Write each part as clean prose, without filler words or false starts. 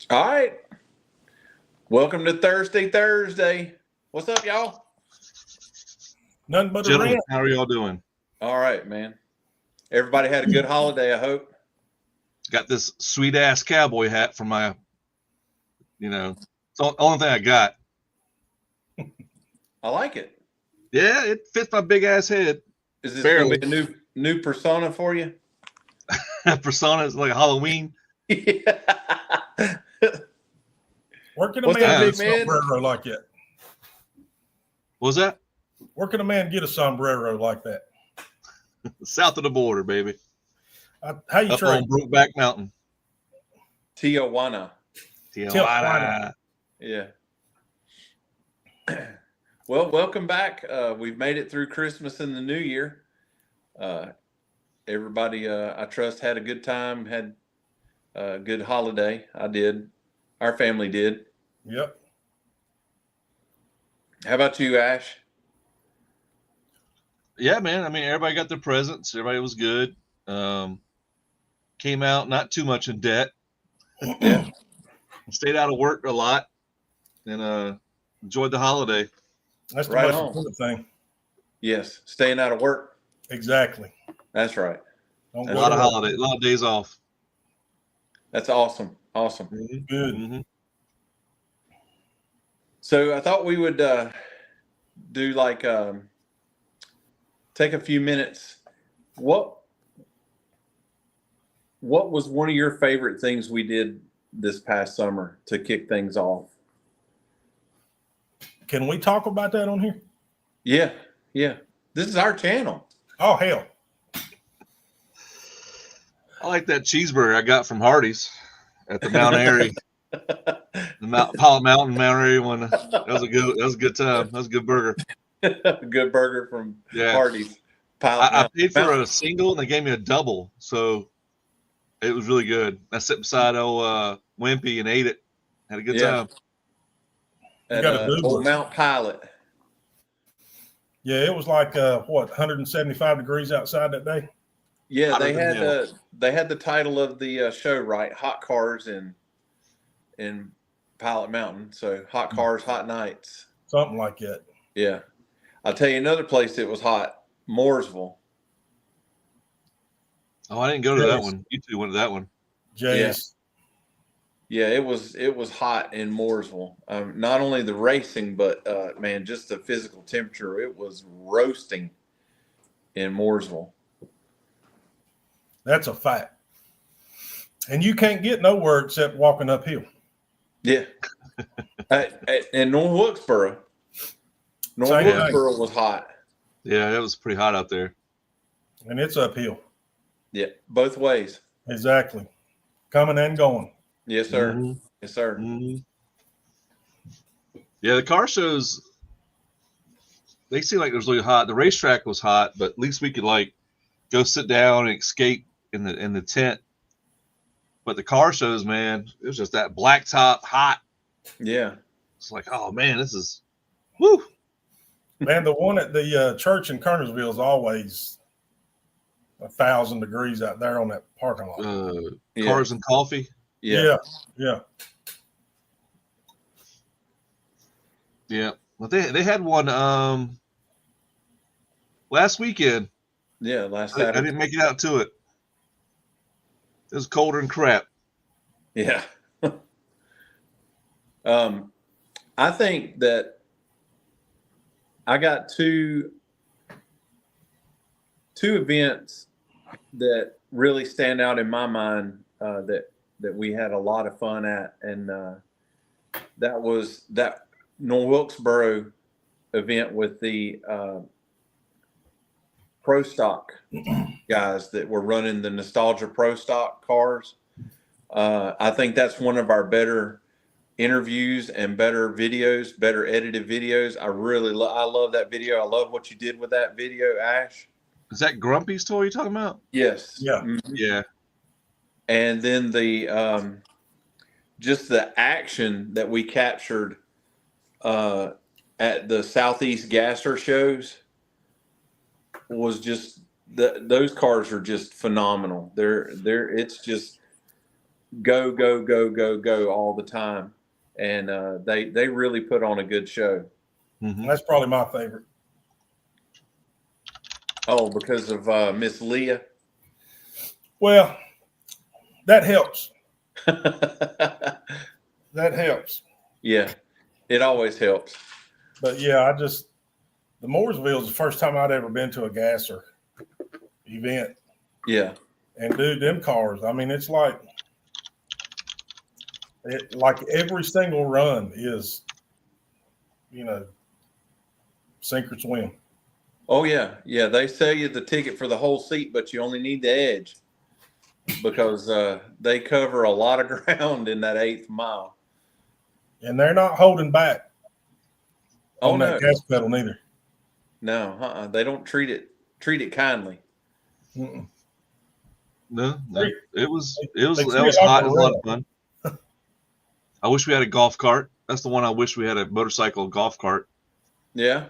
All right. Welcome to Thursday. What's up, y'all? Nothing but a Gentlemen, rant. how are y'all doing? All right, man. Everybody had a good holiday, I hope. Got this sweet ass cowboy hat for my, it's the only thing I got. I like it. Yeah, it fits my big ass head. Is this Barely. going to be a new persona for you? Persona is like Halloween. Yeah. Where can a What's man up, get a big man? sombrero like that? What was that? Where can a man get a sombrero like that? South of the border, baby. How you Up trade? on Brokeback Mountain. Tijuana. Tijuana. Yeah. Well, welcome back. We've made it through Christmas and the New Year. Everybody, I trust, had a good time, had a good holiday. I did. Our family did. Yep. How about you, Ash? Yeah, man. I mean, everybody got their presents. Everybody was good. Came out not too much in debt. Yeah. Stayed out of work a lot and enjoyed the holiday. That's the Right most on. important thing. Yes. Staying out of work. Exactly. That's right. Don't A go lot to of work. holidays, a lot of days off. That's awesome. Awesome. Good. Mm-hmm. So I thought we would do like take a few minutes. What was one of your favorite things we did this past summer to kick things off? Can we talk about that on here? Yeah. This is our channel. Oh, hell. I like that cheeseburger I got from Hardee's at the Mount Airy, Pilot Mountain, Mount Airy one. That was a good time. That was a good burger. Good burger from Yeah. Hardee's. I paid for a single and they gave me a double, so it was really good. I sat beside old Wimpy and ate it. Had a good time. At got a old doobler. Mount Pilot. Yeah, it was like 175 degrees outside that day. Yeah, Hotter they than hell. had the title of the show right, Hot Cars in Pilot Mountain. So Hot Cars, Hot Nights. Something like that. Yeah. I'll tell you another place that was hot, Mooresville. Oh, I didn't go to that Yes. one. You two went to that one. Jace. Yeah, it was hot in Mooresville. Not only the racing, but man, just the physical temperature. It was roasting in Mooresville. That's a fact. And you can't get nowhere except walking uphill. Yeah. And North Wilkesboro. North Same thing. Wilkesboro was hot. Yeah, it was pretty hot out there. And it's uphill. Yeah, both ways. Exactly. Coming and going. Yes, sir. Mhm. Yes, sir. Mhm. Yeah, the car shows, they seem like it was really hot. The racetrack was hot, but at least we could like go sit down and escape in the tent. But the car shows, man, it was just that black top hot. Yeah. It's like, oh man, this is woo. Man, the one at the church in Kernersville is always 1,000 degrees out there on that parking lot. Yeah. Cars and coffee. Yeah. Yeah. Yeah. Well, they had one last weekend. Yeah. Last I Saturday. didn't make it out to it. It was colder than crap. Yeah. I think that I got two events that really stand out in my mind that we had a lot of fun at, and that was that North Wilkesboro event with the Pro Stock guys that were running the Nostalgia Pro Stock cars. I think that's one of our better interviews and better videos, better edited videos. I love that video. I love what you did with that video, Ash. Is that Grumpy's toy you're talking about? Yes. Yeah. Mhm. Yeah. And then the just the action that we captured at the Southeast Gasser shows was just those cars are just phenomenal. It's just go, go, go, go, go all the time. And they really put on a good show. Mhm. That's probably my favorite. Oh, because of Miss Leah. Well, that helps. That helps. Yeah, it always helps. But yeah, the Mooresville is the first time I'd ever been to a gasser event. Yeah. And dude, them cars, I mean, it's like every single run is, sink or swim. Oh yeah, yeah. They sell you the ticket for the whole seat, but you only need the edge because they cover a lot of ground in that 8th mile. And they're not holding back on no, that gas pedal neither. no, they don't treat it kindly. Mm-mm. No, it was They hot and a lot of fun. I wish we had a golf cart. That's the one I wish we had, a motorcycle golf cart. Yeah.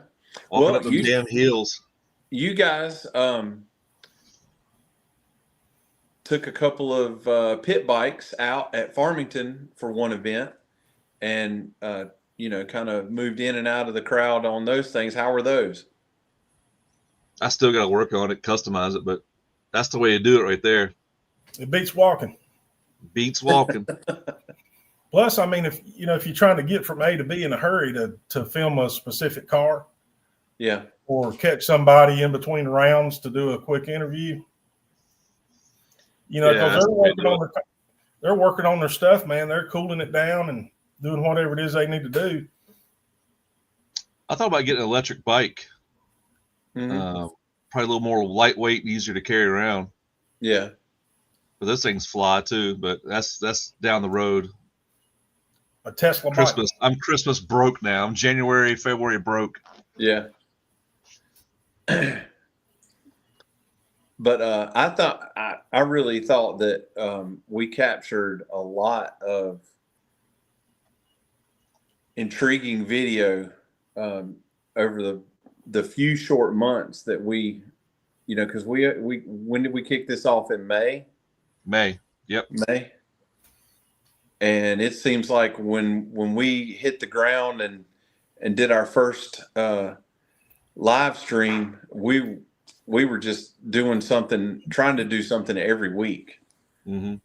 Walking up them damn hills. You guys took a couple of pit bikes out at Farmington for one event, and kind of moved in and out of the crowd on those things. How were those? I still got to work on it, customize it, but that's the way you do it right there. It beats walking. Beats walking. Plus, I mean, if you're trying to get from A to B in a hurry to film a specific car, yeah, or catch somebody in between rounds to do a quick interview, because they're working on their stuff, man. They're cooling it down and doing whatever it is they need to do. I thought about getting an electric bike. mm-hmm. Probably a little more lightweight and easier to carry around. Yeah. But those things fly too, but that's down the road. A Tesla Christmas. bike. I'm Christmas broke now. I'm January, February broke. Yeah. But I really thought that we captured a lot of intriguing video over the few short months that we, because we when did we kick this off? In May? Yep. May. And it seems like when we hit the ground and did our first live stream, we were just trying to do something every week. Mm-hmm.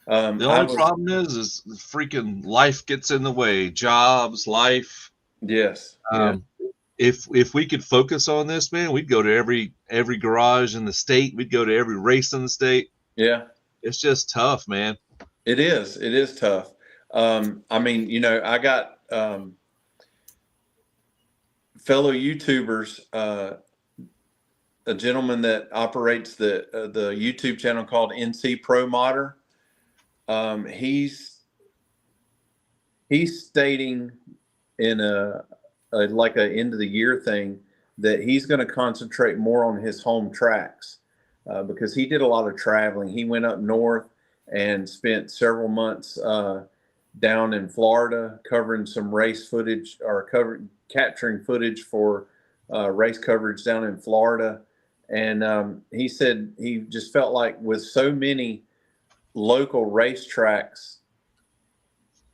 The only problem is the freaking life gets in the way. Jobs, life. Yes. If we could focus on this, man, we'd go to every garage in the state. We'd go to every race in the state. Yeah. It's just tough, man. It is tough. I mean, I got fellow YouTubers, a gentleman that operates the YouTube channel called NC Pro Modder. He's stating in a end of the year thing that he's going to concentrate more on his home tracks because he did a lot of traveling. He went up north and spent several months down in Florida covering some race footage or capturing footage for race coverage down in Florida. And he said he just felt like with so many local racetracks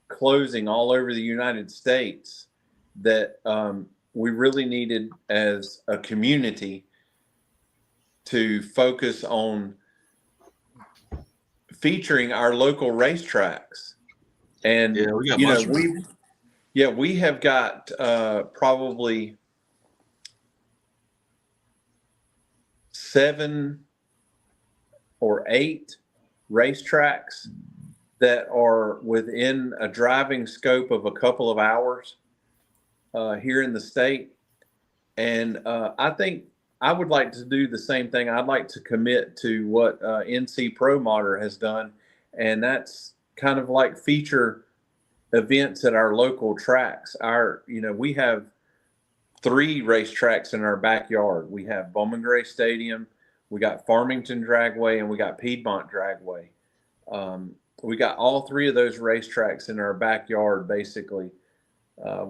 closing all over the United States that we really needed as a community to focus on featuring our local racetracks. And we have got probably 7 or 8 racetracks that are within a driving scope of a couple of hours here in the state. And I think I would like to do the same thing. I'd like to commit to what NC Pro Modder has done, and that's kind of like feature events at our local tracks. We have 3 racetracks in our backyard. We have Bowman Gray Stadium, we got Farmington Dragway, and we got Piedmont Dragway. We got all 3 of those racetracks in our backyard, basically,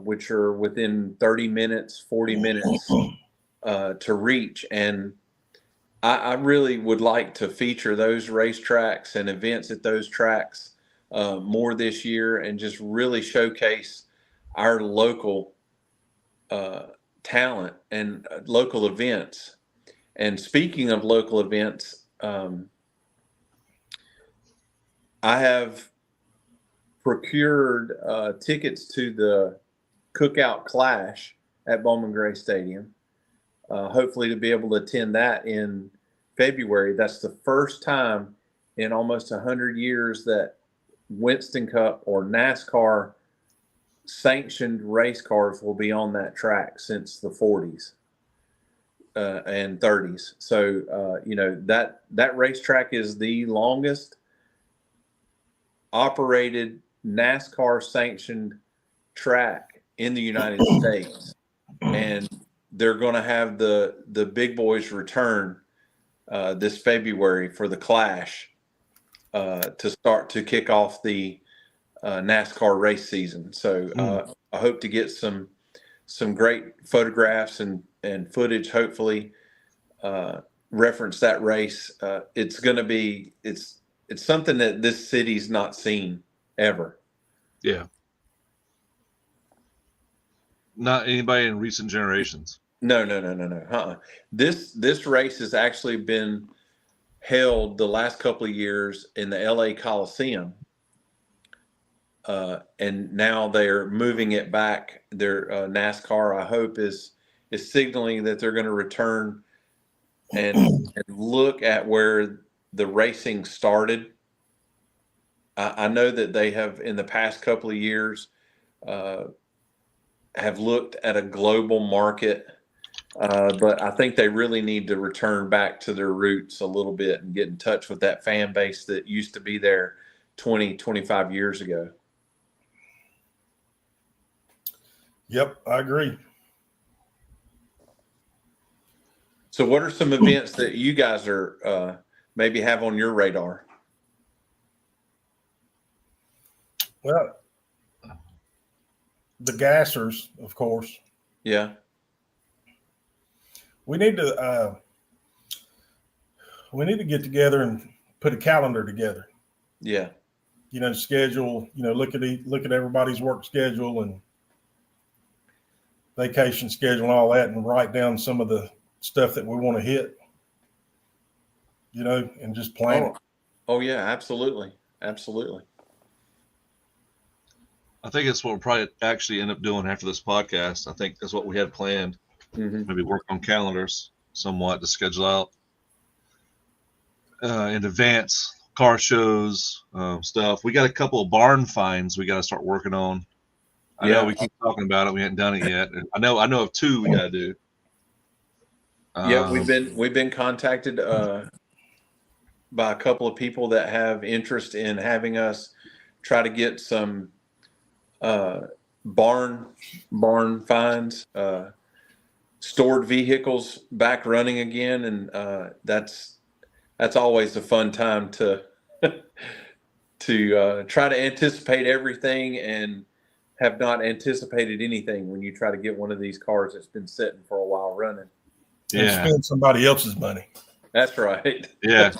which are within 30 minutes, 40 minutes to reach. And I really would like to feature those racetracks and events at those tracks more this year, and just really showcase our local talent and local events. And speaking of local events, I have procured tickets to the Cookout Clash at Bowman Gray Stadium. Hopefully to be able to attend that in February. That's the first time in almost 100 years that Winston Cup or NASCAR sanctioned race cars will be on that track since the 40s and 30s. So, that racetrack is the longest operated NASCAR sanctioned track in the United States. And they're going to have the big boys return this February for the Clash to start to kick off the NASCAR race season. So I hope to get some great photographs and footage. Hopefully, reference that race. It's going to be it's something that this city's not seen ever. Yeah. Not anybody in recent generations. No. This race has actually been held the last couple of years in the LA Coliseum. And now they're moving it back. Their NASCAR, I hope, is signaling that they're going to return and look at where the racing started. I know that they have, in the past couple of years, have looked at a global market, but I think they really need to return back to their roots a little bit and get in touch with that fan base that used to be there 20, 25 years ago. Yep, I agree. So what are some events that you guys are maybe have on your radar? Well, the gassers, of course. Yeah. We need to get together and put a calendar together. Yeah. Schedule. Look at everybody's work schedule and vacation schedule and all that, and write down some of the stuff that we want to hit. And just plan it. Oh yeah, absolutely. I think it's what we'll probably actually end up doing after this podcast. I think that's what we had planned. Mm-hmm. Maybe work on calendars somewhat to schedule out in advance, car shows, stuff. We got a couple of barn finds we got to start working on. I know we keep talking about it. We haven't done it yet. I know of two we got to do. Yeah, we've been contacted by a couple of people that have interest in having us try to get some barn finds, stored vehicles back running again, and that's always a fun time to try to anticipate everything and have not anticipated anything when you try to get one of these cars that's been sitting for a while running. And spend somebody else's money. That's right. Yeah.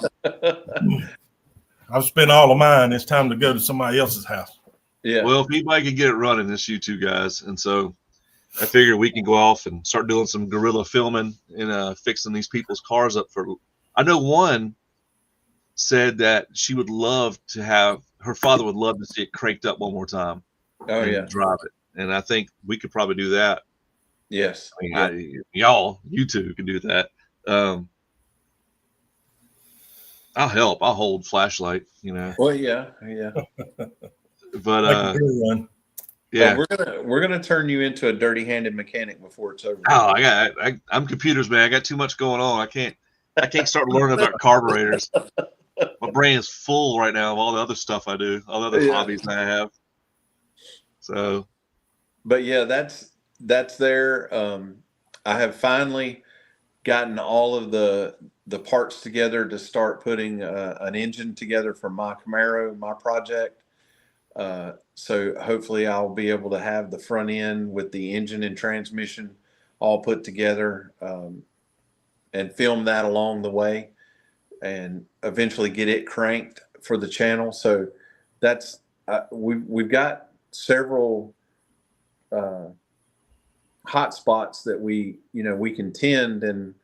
I've spent all of mine. It's time to go to somebody else's house. Yeah. Well, if anybody can get it running, it's you two guys. And so I figure we can go off and start doing some guerrilla filming and fixing these people's cars up for. I know one said that she would love to have her father would love to see it cranked up one more time. Oh yeah. Drive it. And I think we could probably do that. Yes. I mean, you two can do that. I'll help. I'll hold flashlight, Well, yeah. But yeah, we're gonna turn you into a dirty-handed mechanic before it's over. Oh, I'm computers, man. I got too much going on. I can't start learning about carburetors. My brain is full right now of all the other stuff I do, all the other hobbies I have. So, but yeah, that's there. I have finally gotten all of the parts together to start putting an engine together for my Camaro, my project. So hopefully I'll be able to have the front end with the engine and transmission all put together film that along the way, and eventually get it cranked for the channel. So that's we've got several hot spots that we can tend and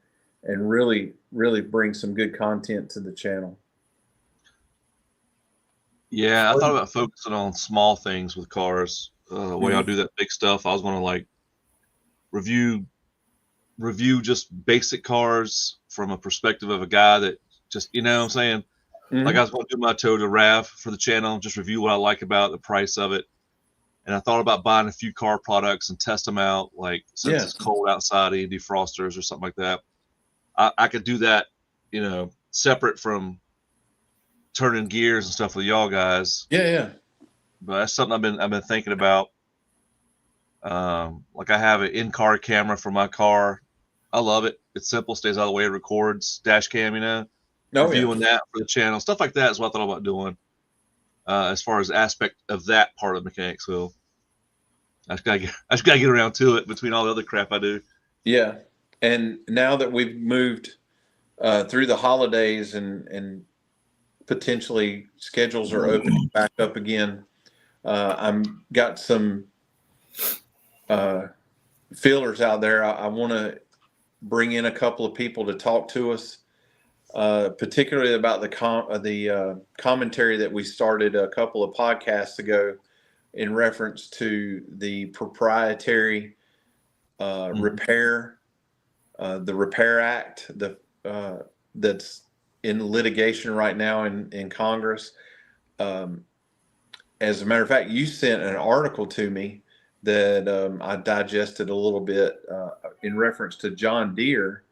really bring some good content to the channel. Yeah, I thought about focusing on small things with cars. The way I do that big stuff, I was going to like review just basic cars from a perspective of a guy that just, you know what I'm saying? Like I was going to do my Toyota RAV for the channel, just review what I like about the price of it. And I thought about buying a few car products and test them out, like since it's cold outside, defrosters or something like that. I could do that, separate from turning gears and stuff with y'all guys. Yeah. But that's something I've been thinking about. Like I have an in-car camera for my car. I love it. It's simple, stays out of the way, it records, dash cam, reviewing that for the channel. Stuff like that is what I thought about doing. As far as aspect of that part of Mechanicsville. I just gotta get around to it between all the other crap I do. Yeah. And now that we've moved through the holidays and potentially schedules are opening back up again, I'm got some feelers out there. I want to bring in a couple of people to talk to us, particularly about the commentary that we started a couple of podcasts ago in reference to the proprietary repair, the Repair Act, that's in litigation right now in Congress. As a matter of fact, you sent an article to me that I digested a little bit in reference to John Deere,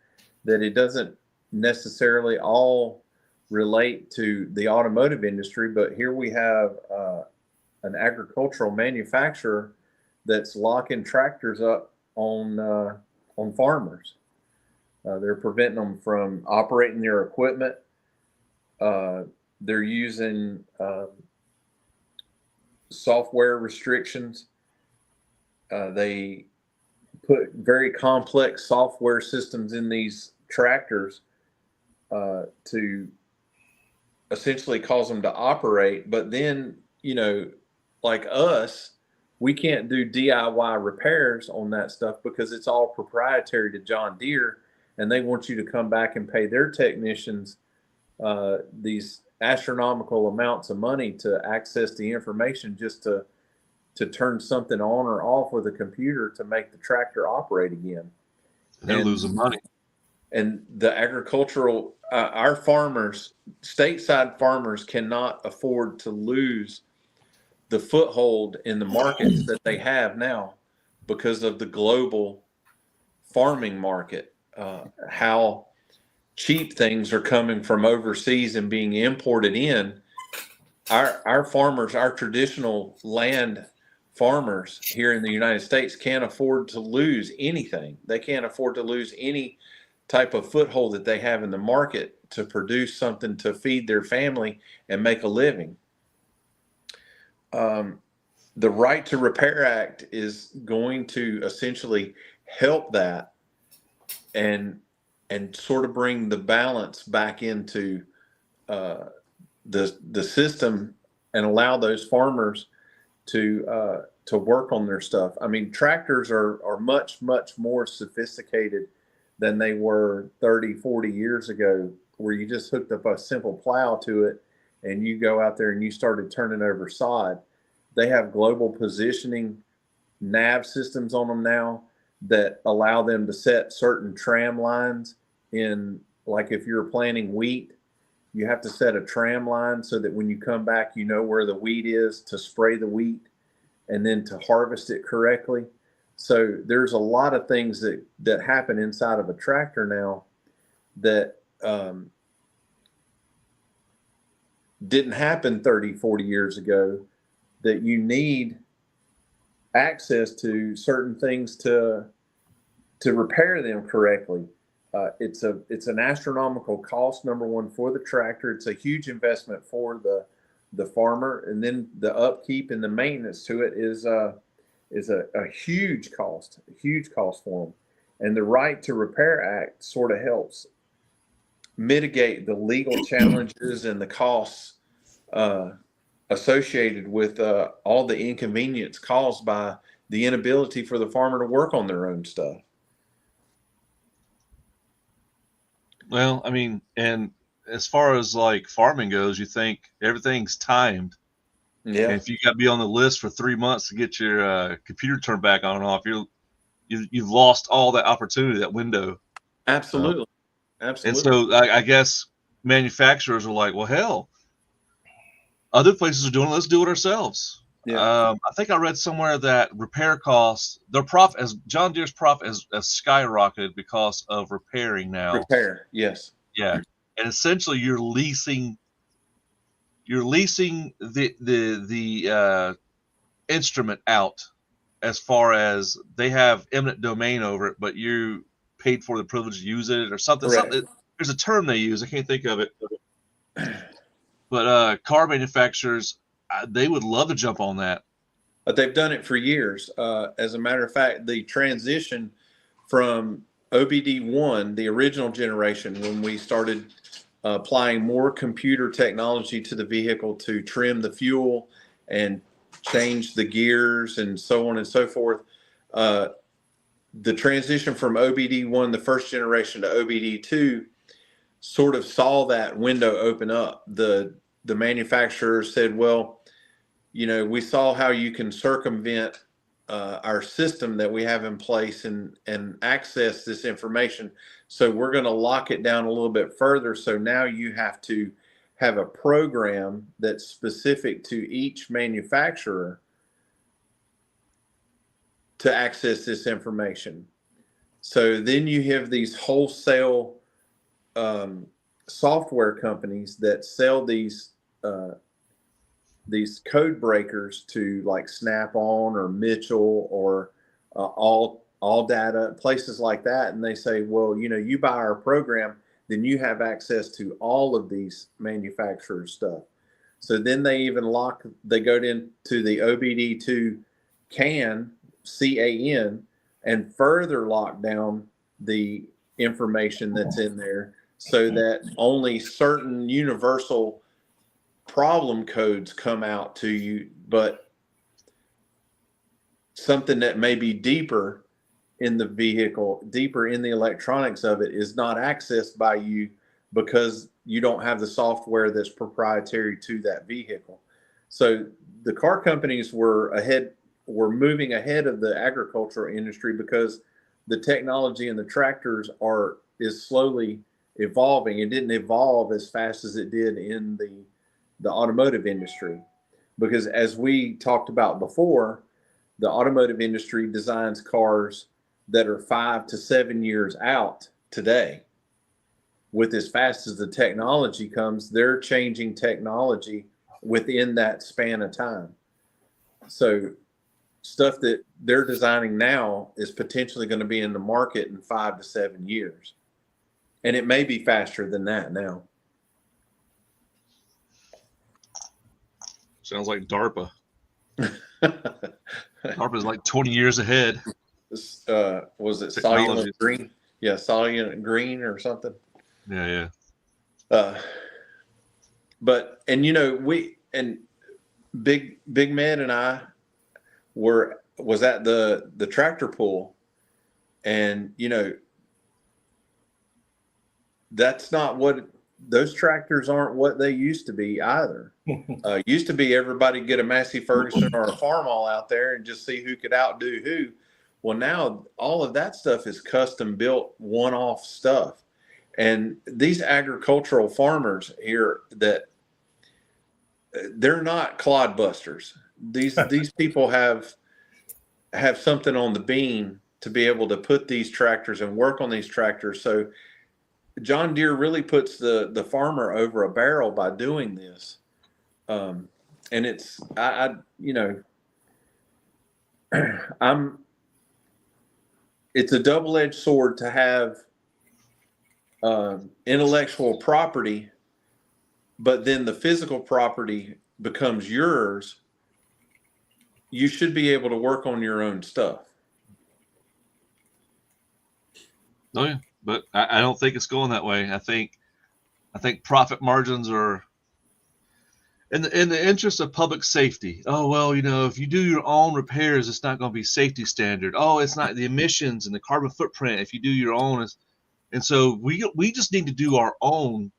that it doesn't necessarily all relate to the automotive industry, but here we have an agricultural manufacturer that's locking tractors up on farmers. They're preventing them from operating their equipment. They're using software restrictions. They put very complex software systems in these tractors to essentially cause them to operate. But then, like us, we can't do DIY repairs on that stuff because it's all proprietary to John Deere, and they want you to come back and pay their technicians these astronomical amounts of money to access the information just to turn something on or off with a computer to make the tractor operate again. They're losing money. And the agricultural, our farmers, stateside farmers, cannot afford to lose the foothold in the markets that they have now because of the global farming market. How cheap things are coming from overseas and being imported in. Our farmers, our traditional land farmers here in the United States, can't afford to lose anything. They can't afford to lose any type of foothold that they have in the market to produce something to feed their family and make a living. The Right to Repair Act is going to essentially help that and sort of bring the balance back into the system and allow those farmers to work on their stuff. I mean, tractors are much more sophisticated than they were 30, 40 years ago, where you just hooked up a simple plow to it and you go out there and you started turning over sod. They have global positioning nav systems on them now that allow them to set certain tram lines in, like if you're planting wheat, you have to set a tram line so that when you come back, you know where the wheat is to spray the wheat and then to harvest it correctly. So there's a lot of things that happen inside of a tractor now that didn't happen 30, 40 years ago, that you need access to certain things to repair them correctly. It's an astronomical cost, number one, for the tractor. It's a huge investment for the farmer, and then the upkeep and the maintenance to it is a huge cost for them. And the Right to Repair Act sort of helps mitigate the legal challenges and the costs associated with all the inconvenience caused by the inability for the farmer to work on their own stuff. Well, I mean, and as far as like farming goes, you think everything's timed. Yeah, And if you got to be on the list for 3 months to get your computer turned back on and off, you've lost all that opportunity, that window. absolutely. And Absolutely. so I guess manufacturers are like, well, hell, other places are doing it. Let's do it ourselves. Yeah. I think I read somewhere that repair costs, their profit, as John Deere's profit has skyrocketed because of repairing now. Repair. Yes. Yeah, and essentially you're leasing the instrument out, as far as they have eminent domain over it, but you paid for the privilege to use it or something. Correct. Something. There's a term they use. I can't think of it. But car manufacturers, they would love to jump on that. But they've done it for years. As a matter of fact, the transition from OBD1, the original generation, when we started applying more computer technology to the vehicle to trim the fuel and change the gears and so on and so forth, the transition from OBD1, the first generation, to OBD2 sort of saw that window open up. The manufacturer said, well, you know, we saw how you can circumvent our system that we have in place and access this information. So we're going to lock it down a little bit further. So now you have to have a program that's specific to each manufacturer to access this information. So then you have these wholesale software companies that sell these code breakers to like Snap-on or Mitchell or all data, places like that. And they say, well, you know, you buy our program, then you have access to all of these manufacturers' stuff. So then they even they go into the OBD2 CAN, and further lock down the information that's in there so that only certain universal problem codes come out to you, but something that may be deeper in the vehicle, deeper in the electronics of it, is not accessed by you because you don't have the software that's proprietary to that vehicle. So the car companies were moving ahead of the agricultural industry because the technology in the tractors is slowly evolving. It didn't evolve as fast as it did in the automotive industry, because as we talked about before, the automotive industry designs cars that are 5 to 7 years out today. With as fast as the technology comes, they're changing technology within that span of time. So stuff that they're designing now is potentially going to be in the market in 5 to 7 years. And it may be faster than that now. Sounds like DARPA. DARPA's like 20 years ahead. Was it Solulent Green? Yeah, Solulent Green or something. Yeah. But, and you know, Big Med and I was at the tractor pull, and you know, that's not what those tractors aren't what they used to be either. Used to be everybody get a Massey Ferguson or a Farmall out there and just see who could outdo who. Well, now all of that stuff is custom built, one-off stuff. And these agricultural farmers here, that they're not clodbusters. These people have something on the bean to be able to put these tractors and work on these tractors. So John Deere really puts the farmer over a barrel by doing this. And it's, you know, it's a double-edged sword to have intellectual property, but then the physical property becomes yours. You should be able to work on your own stuff. Oh yeah, but I don't think it's going that way. I think profit margins are in the interest of public safety. Oh well, if you do your own repairs, it's not going to be safety standard. Oh, it's not the emissions and the carbon footprint if you do your own. And so we just need to do our own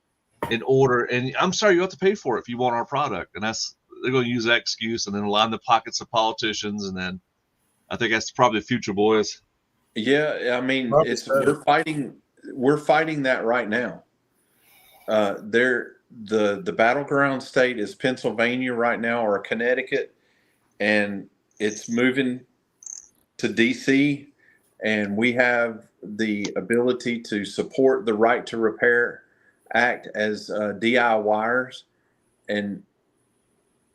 in order. And I'm sorry, you have to pay for it if you want our product. And they're going to use that excuse and then line the pockets of politicians. And then I think that's probably the future, boys. Yeah, I mean, we're fighting that right now. The battleground state is Pennsylvania right now, or Connecticut, and it's moving to DC, and we have the ability to support the Right to Repair Act as DIYers, and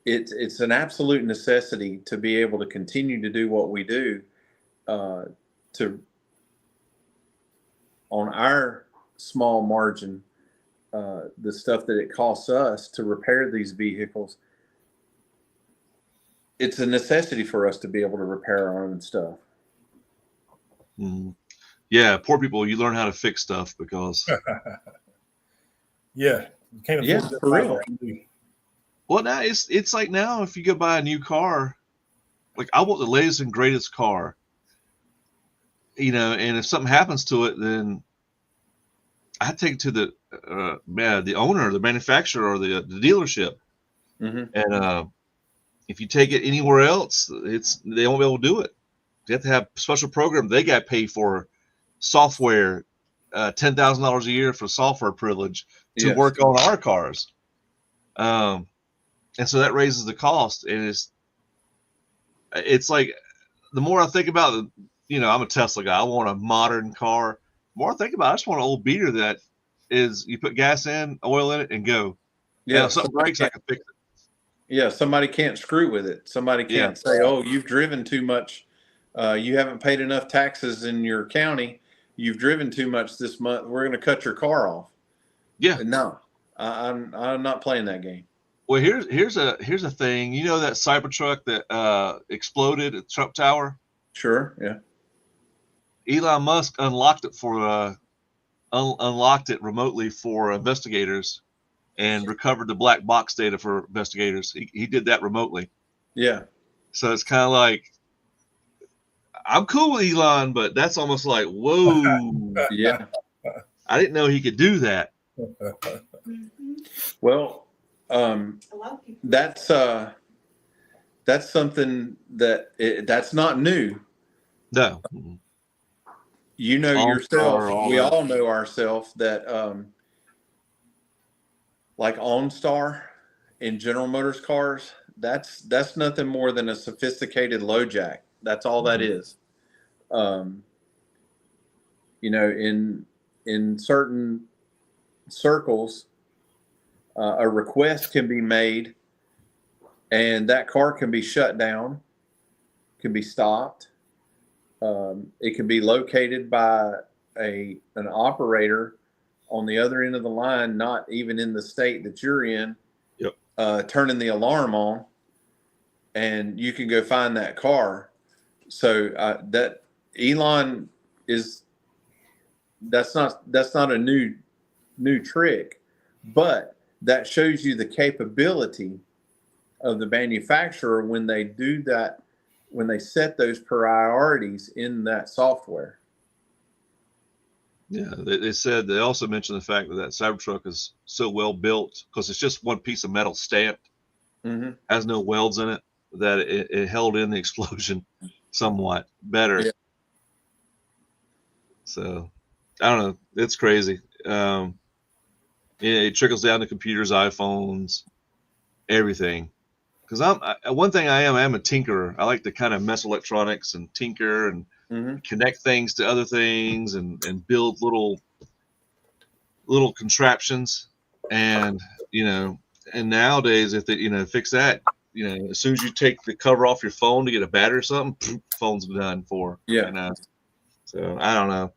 it's an absolute necessity to be able to continue to do what we do, to on our small margin, the stuff that it costs us to repair these vehicles. It's a necessity for us to be able to repair our own stuff. Yeah, poor people, you learn how to fix stuff because yeah, you can't afford for real. Well, now it's like now if you go buy a new car, like I want the latest and greatest car, and if something happens to it, then I take it to the owner, the manufacturer, or the dealership. Mm-hmm. And if you take it anywhere else, they won't be able to do it. You have to have special program. They got paid for software, $10,000 a year for software privilege to work on our cars. And so that raises the cost. And it's like, the more I think about it, I'm a Tesla guy. I want a modern car. The more I think about it, I just want an old beater that is, you put gas in, oil in it, and go. Yeah, if something breaks, I can fix it. Yeah, somebody can't screw with it. Somebody can't say, "Oh, you've driven too much. You haven't paid enough taxes in your county. You've driven too much this month. We're going to cut your car off." Yeah. No, I'm not playing that game. Well, here's a thing. That Cybertruck that exploded at Trump Tower? Sure. Yeah. Elon Musk unlocked it remotely for investigators and recovered the black box data for investigators. He did that remotely. Yeah. So it's kind of like, I'm cool with Elon, but that's almost like, whoa. Yeah. I didn't know he could do that. Well, that's something that's not new. No. Yourself, we all know ourselves that like OnStar in General Motors cars, that's nothing more than a sophisticated low jack. That's all that is. In certain circles, a request can be made and that car can be shut down, can be stopped. It can be located by an operator on the other end of the line, not even in the state that you're in, turning the alarm on, and you can go find that car. So that Elon that's not a new trick, but that shows you the capability of the manufacturer when they do that, when they set those priorities in that software. Yeah, they also mentioned the fact that Cybertruck is so well built because it's just one piece of metal stamped, has no welds in it, that it held in the explosion somewhat better. Yeah. So I don't know, it's crazy. It trickles down to computers, iPhones, everything. Because one thing I am a tinkerer. I like to kind of mess with electronics and tinker and connect things to other things and build little contraptions. And and nowadays, if they fix that, as soon as you take the cover off your phone to get a battery or something, phone's done for. Yeah. So I don't know.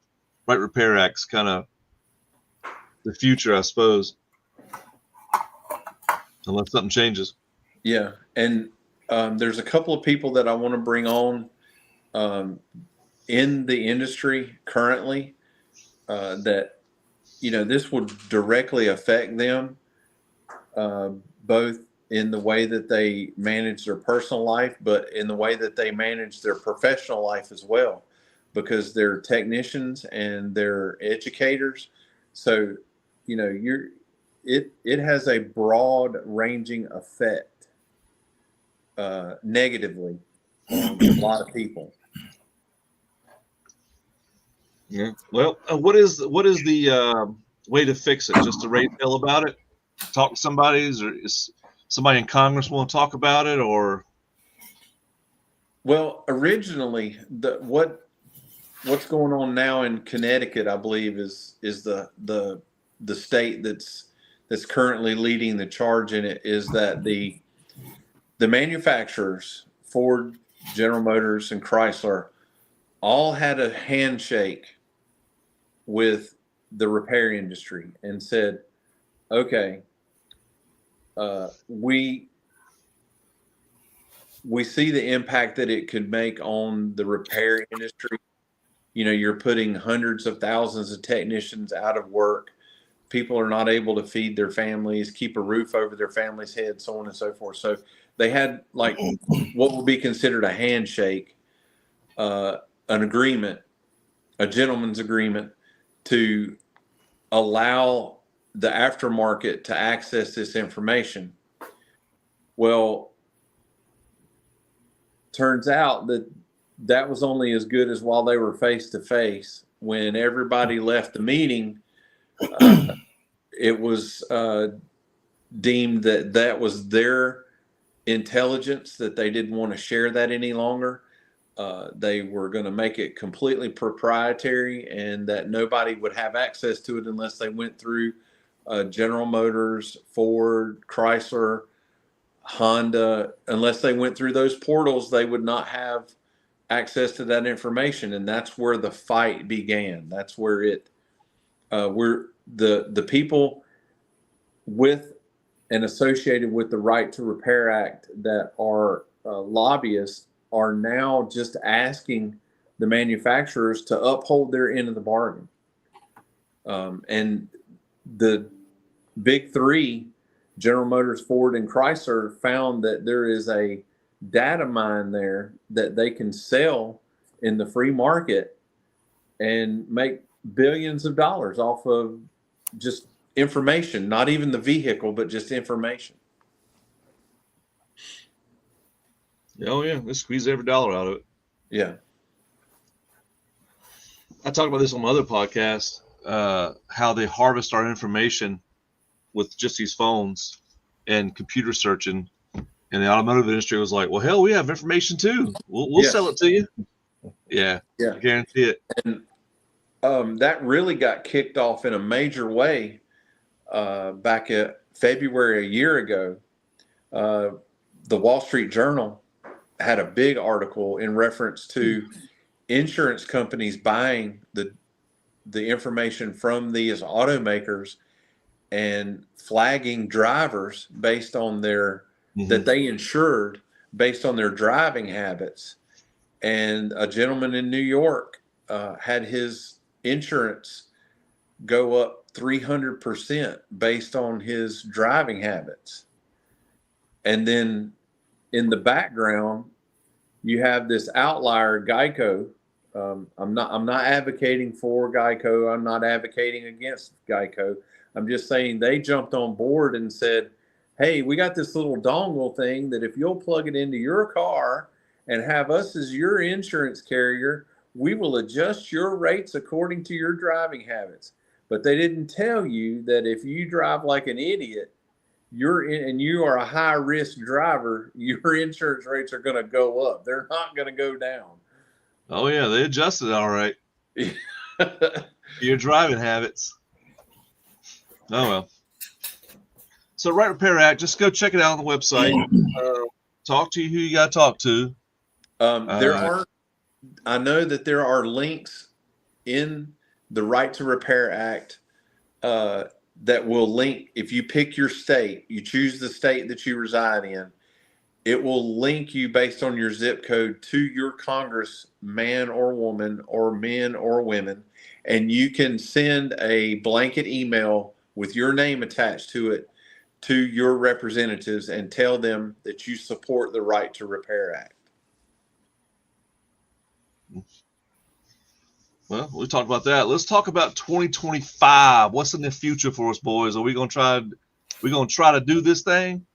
Right Repair Act's kind of the future, I suppose, unless something changes. Yeah, and there's a couple of people that I want to bring on in the industry currently that, this would directly affect them, both in the way that they manage their personal life, but in the way that they manage their professional life as well, because they're technicians and they're educators. So, it has a broad ranging effect, negatively on a lot of people. Yeah. Well, what is the way to fix it? Just to raise hell about it? Talk to somebody? Is somebody in Congress want to talk about it, or? Well, originally, what's going on now in Connecticut, I believe, is the state that's currently leading the charge in it, is that the manufacturers, Ford, General Motors, and Chrysler, all had a handshake with the repair industry and said, okay, we see the impact that it could make on the repair industry. You're putting hundreds of thousands of technicians out of work. People are not able to feed their families, keep a roof over their family's head, so on and so forth. So they had like what would be considered a handshake, an agreement, a gentleman's agreement to allow the aftermarket to access this information. Well, turns out that was only as good as while they were face to face. When everybody left the meeting, it was deemed that was their intelligence, that they didn't want to share that any longer. They were going to make it completely proprietary, and that nobody would have access to it unless they went through General Motors, Ford, Chrysler, Honda. Unless they went through those portals, they would not have access to that information. And that's where the fight began. That's where the people with and associated with the Right to Repair Act that are lobbyists are now just asking the manufacturers to uphold their end of the bargain. And the big three, General Motors, Ford, and Chrysler, found that there is a data mine there that they can sell in the free market and make billions of dollars off of just information, not even the vehicle, but just information. Oh yeah, let's squeeze every dollar out of it. Yeah. I talked about this on my other podcast, how they harvest our information with just these phones and computer searching. And the automotive industry was like, well, hell, we have information too. We'll Yes. sell it to you. Yeah. I guarantee it. And that really got kicked off in a major way back at February a year ago. The Wall Street Journal had a big article in reference to insurance companies buying the information from these automakers and flagging drivers based on their that they insured based on their driving habits. And a gentleman in New York had his insurance go up 300% based on his driving habits. And then in the background, you have this outlier, Geico. I'm not advocating for Geico. I'm not advocating against Geico. I'm just saying they jumped on board and said, hey, we got this little dongle thing that if you'll plug it into your car and have us as your insurance carrier, we will adjust your rates according to your driving habits. But they didn't tell you that if you drive like an idiot, and you are a high risk driver, your insurance rates are going to go up. They're not going to go down. Oh yeah, they adjusted all right. Your driving habits. Oh well. So Right Repair Act, just go check it out on the website. Talk to who you got to talk to. I know that there are links in the Right to Repair Act that will link. If you pick your state, you choose the state that you reside in, it will link you based on your zip code to your congressman or woman or men or women, and you can send a blanket email with your name attached to it to your representatives and tell them that you support the Right to Repair Act. Well, we talked about that. Let's talk about 2025. What's in the future for us, boys? Are we gonna try to do this thing?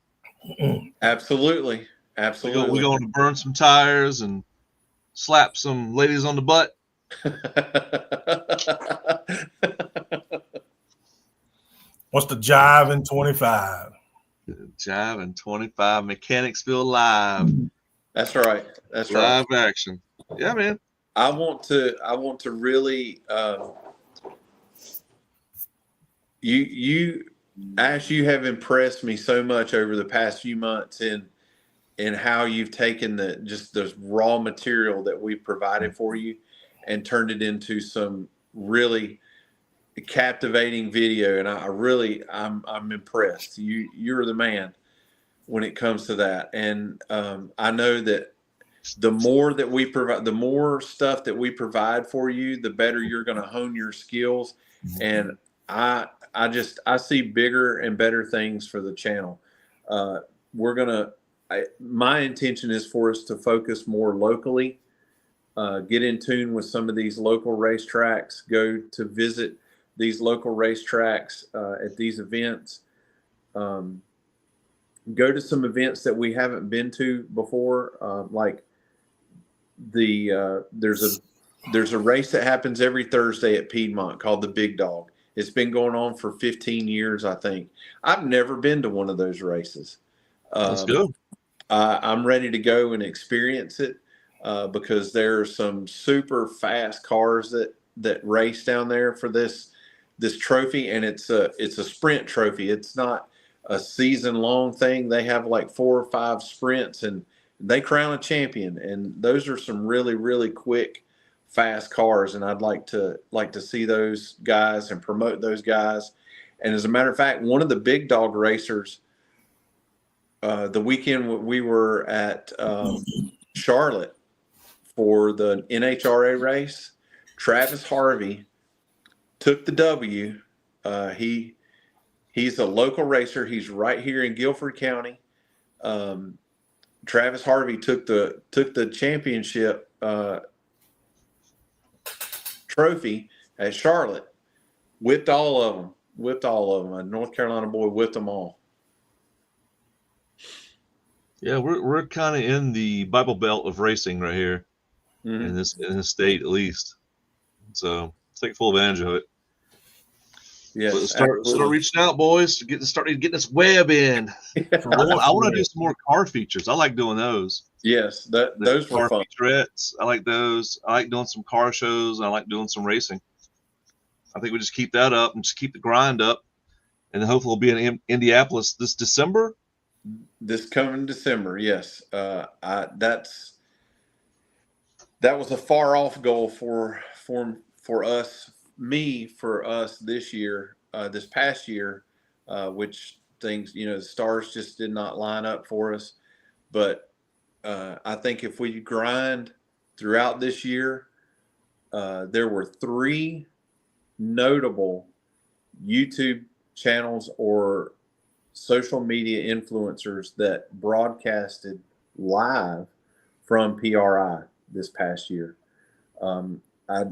Absolutely. Absolutely. We're going to burn some tires and slap some ladies on the butt. What's the jive in 25? Jive in 25, Mechanicsville Live. That's right. That's Live right. action. Yeah, man. I want to really you Ash, you have impressed me so much over the past few months in how you've taken the raw material that we've provided for you and turned it into some really captivating video. And I'm impressed. You're the man when it comes to that. And I know that the more that we provide, the more stuff that we provide for you, the better you're going to hone your skills. And I see bigger and better things for the channel. My intention is for us to focus more locally, get in tune with some of these local racetracks, go to visit these local racetracks at these events, go to some events that we haven't been to before, like there's a race that happens every Thursday at Piedmont called the Big Dog. It's been going on for 15 years, I think. I've never been to one of those races. Let's go. I'm ready to go and experience it because there are some super fast cars that race down there for this trophy, and it's a sprint trophy. It's not a season-long thing. They have like 4 or 5 sprints, and they crown a champion, and those are some really, really quick, fast cars. And I'd like to see those guys and promote those guys. And as a matter of fact, one of the Big Dog racers, the weekend we were at Charlotte for the NHRA race, Travis Harvey took the W. He's a local racer. He's right here in Guilford County. Travis Harvey took the championship trophy at Charlotte. Whipped all of them. A North Carolina boy whipped them all. Yeah, we're kind of in the Bible Belt of racing right here in this state, at least. So take full advantage of it. Yes, start reaching out, boys, to start getting this web in. I want to do some more car features. I like doing those. Yes, those were fun. Featurettes, I like those. I like doing some car shows. I like doing some racing. I think we just keep that up and just keep the grind up, and hopefully we'll be in Indianapolis this December. This coming December, yes. That was a far off goal for us this year, this past year, which things, the stars just did not line up for us. But I think if we grind throughout this year, there were 3 notable YouTube channels or social media influencers that broadcasted live from PRI this past year. I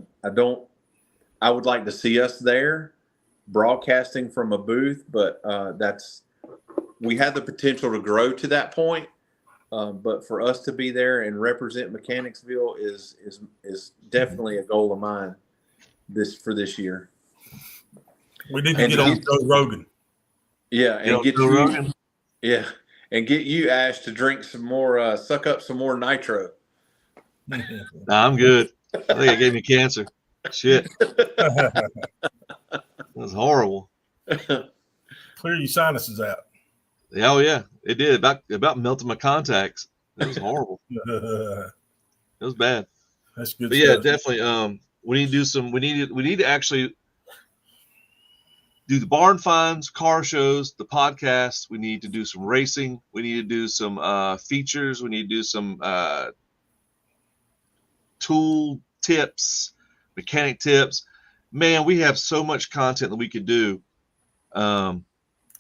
would like to see us there broadcasting from a booth, but we have the potential to grow to that point. But for us to be there and represent Mechanicsville is definitely a goal of mine for this year. We need to get on Joe Rogan. Yeah, and get you, Rogan. Yeah, and get you, Ash, to drink some more, suck up some more nitro. Nah, I'm good. I think it gave me cancer. Shit. That was horrible. Clear your sinuses out. Yeah, oh yeah, it did. About melted my contacts. It was horrible. It was bad. That's good. But yeah, definitely. We need to do some. We need to actually do the barn finds, car shows, the podcast. We need to do some racing. We need to do some features. We need to do some tool tips, mechanic tips. man, we have so much content that we could do.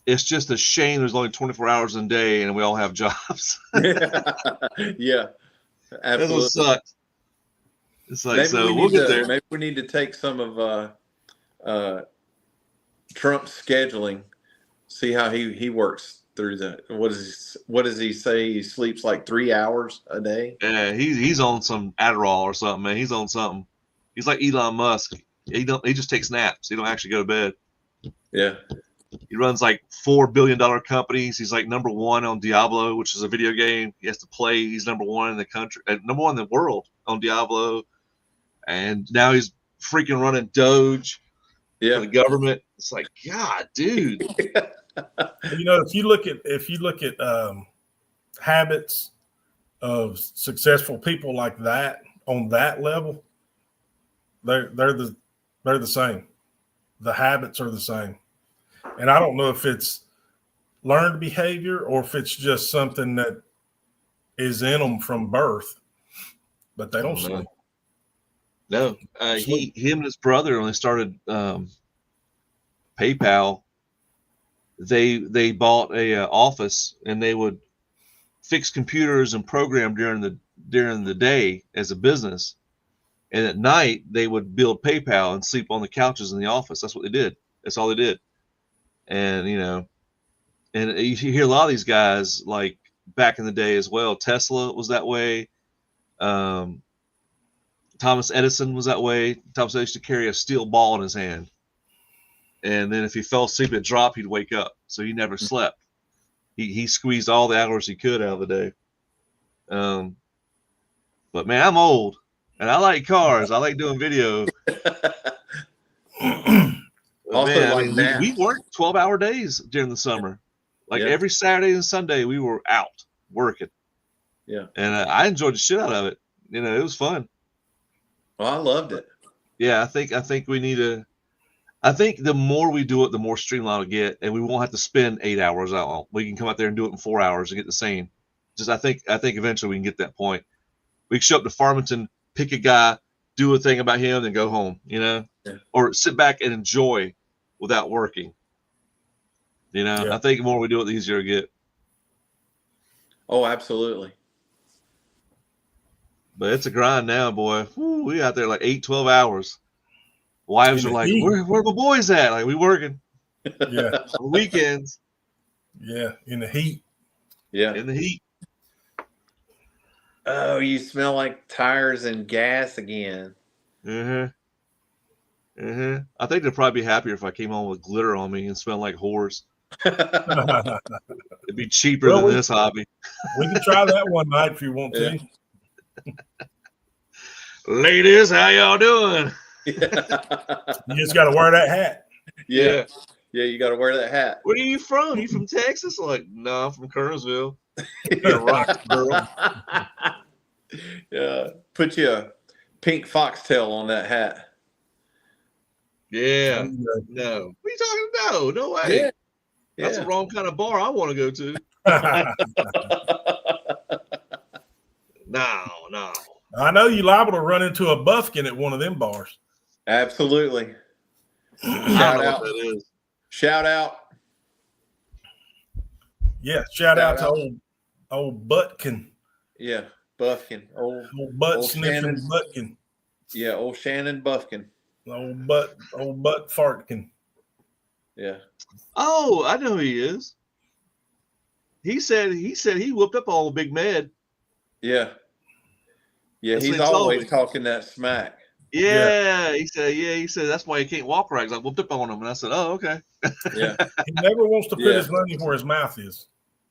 It's just a shame there's only 24 hours in a day and we all have jobs. Yeah, That's what absolutely. sucks. It's like, Maybe so we'll get there. maybe we need to take some of Trump's scheduling, see how he works through that. What does he say? He sleeps like 3 hours a day. Yeah, he's on some Adderall or something, man. He's on something. He's like Elon Musk. He just takes naps. He don't actually go to bed. Yeah. He runs like $4 billion companies. He's like number one on Diablo, which is a video game. He has to play. He's number one in the country, number one in the world on Diablo. And now he's freaking running Doge for the government. It's like, God, dude. You know, if you look at habits of successful people like that on that level, they're the same. The habits are the same. And I don't know if it's learned behavior or if it's just something that is in them from birth, but they don't sleep. No, him and his brother, when they started PayPal, they bought a office and they would fix computers and program during the day as a business, and at night they would build PayPal and sleep on the couches in the office. That's what they did. That's all they did. And and you hear a lot of these guys like back in the day as well. Tesla was that way. Thomas Edison was that way. Thomas Edison used to carry a steel ball in his hand, and then if he fell asleep and dropped, he'd wake up. So he never slept. He squeezed all the hours he could out of the day. But man, I'm old, and I like cars. I like doing video. Also, man, we worked 12-hour days during the summer. Like every Saturday and Sunday, we were out working. Yeah, and I enjoyed the shit out of it. It was fun. Well, I loved it. Yeah, I think we need to. I think the more we do it, the more streamlined it'll get, and we won't have to spend 8 hours out. We can come out there and do it in 4 hours and get the same. I think eventually we can get that point. We can show up to Farmington, pick a guy, do a thing about him, and go home. Or sit back and enjoy without working. I think the more we do it, the easier it get. Oh, absolutely. But it's a grind now, boy. Woo, we out there like 8-12 hours. Wives are like, where the boys at? Like, we working. Yeah. On weekends. Yeah, in the heat. Yeah. In the heat. Oh, you smell like tires and gas again. I think they'd probably be happier if I came on with glitter on me and smelled like whores. It'd be cheaper than this hobby. We can try that one night if you want to. Ladies, how y'all doing? You just got to wear that hat. Yeah, you got to wear that hat. Where are you from? You from Texas? Like, no, I'm from Kernersville. Rock girl. Yeah, put you a pink foxtail on that hat. Yeah. No. What are you talking about? No way. Yeah. That's the wrong kind of bar I want to go to. No. I know you liable to run into a buffkin at one of them bars. Absolutely. Shout out. What that is. Shout out. Yeah, shout out to old Buttkin. Yeah, Buffkin. Old butt sniffing Buttkin. Yeah, old Shannon Buffkin. Old butt fartkin. Yeah. Oh, I know who he is. He said he whooped up old Big Med. Yeah. Yeah, That's he's always talking that smack. Yeah, he said that's why he can't walk right. I whooped up on him, and I said, "Oh, okay." Yeah, he never wants to put his money where his mouth is.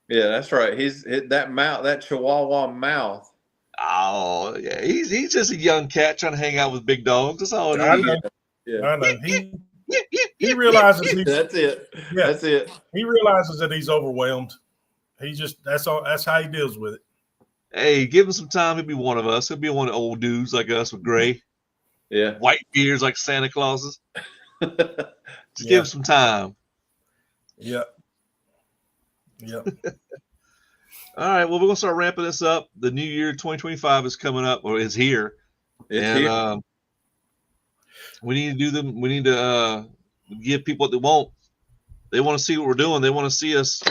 Yeah, that's right. He's that mouth, that Chihuahua mouth. Oh, yeah, he's just a young cat trying to hang out with big dogs. That's all it is. Yeah, I know. He realizes that's it. Yeah, that's it. He realizes that he's overwhelmed. He just that's how he deals with it. Hey, give him some time. He'll be one of us. He'll be one of the old dudes like us with gray. Yeah. White beards like Santa Claus's. Just give him some time. Yep. All right. Well, we're going to start ramping this up. The new year 2025 is coming up, or is here. It's here. We need to do them. We need to give people what they want. They want to see what we're doing. They want to see us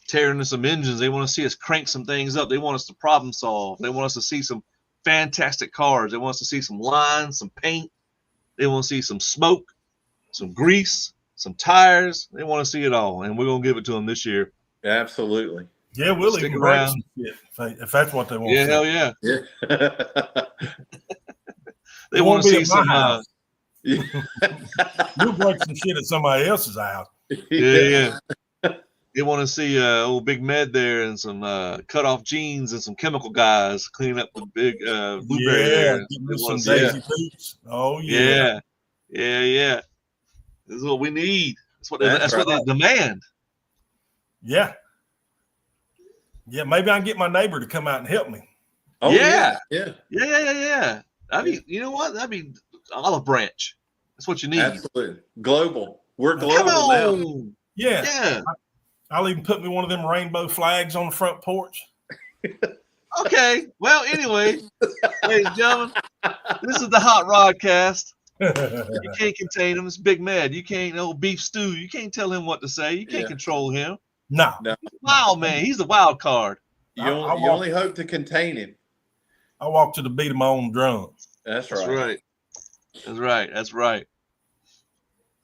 tearing into some engines. They want to see us crank some things up. They want us to problem solve. They want us to see some fantastic cars. They want us to see some lines, some paint. They want to see some smoke, some grease, some tires. They want to see it all, and we're gonna give it to them this year. Absolutely. Yeah, we'll Stick even break around. some shit if that's what they want. Yeah, to hell see. yeah. Yeah. They want to see some. We'll break some shit at somebody else's house. Yeah. They want to see old Big Med there and some cut off jeans and some chemical guys cleaning up the big blueberry there. Give me They some wanna see Daisy it. Dukes. Oh yeah. Yeah. This is what we need. What That's what they right. demand. Yeah. Maybe I can get my neighbor to come out and help me. Oh Yeah. yeah. That'd be, you know what? That'd be olive branch. That's what you need. Absolutely. Global. We're Come global now. on. Yeah. I'll even put me one of them rainbow flags on the front porch. Okay. Well, anyway, ladies and gentlemen, this is the Hot Rodcast. You can't contain him. It's Big Mad. You can't, beef stew. You can't tell him what to say. You can't control him. No. Wild man. He's the wild card. You only hope to contain him. I walk to the beat of my own drum. That's right. That's right.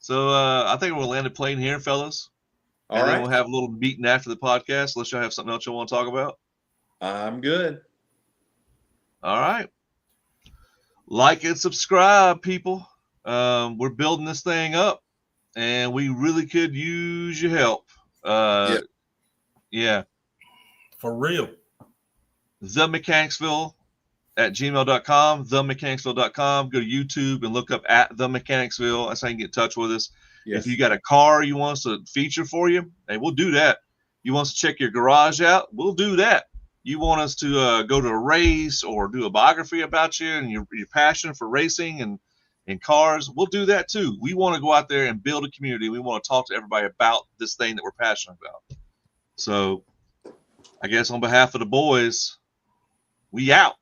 So I think we'll land the plane here, fellas. All right. Then we'll have a little meeting after the podcast, unless y'all have something else you want to talk about. I'm good. All right. Like and subscribe, people. We're building this thing up, and we really could use your help. Yeah. For real. theMechanicsville at gmail.com, theMechanicsville.com. Go to YouTube and look up at theMechanicsville. That's how you can get in touch with us. Yes. If you got a car you want us to feature for you, hey, we'll do that. You want us to check your garage out, we'll do that. You want us to go to a race or do a biography about you and your passion for racing and cars, we'll do that too. We want to go out there and build a community. We want to talk to everybody about this thing that we're passionate about. So I guess on behalf of the boys, we out.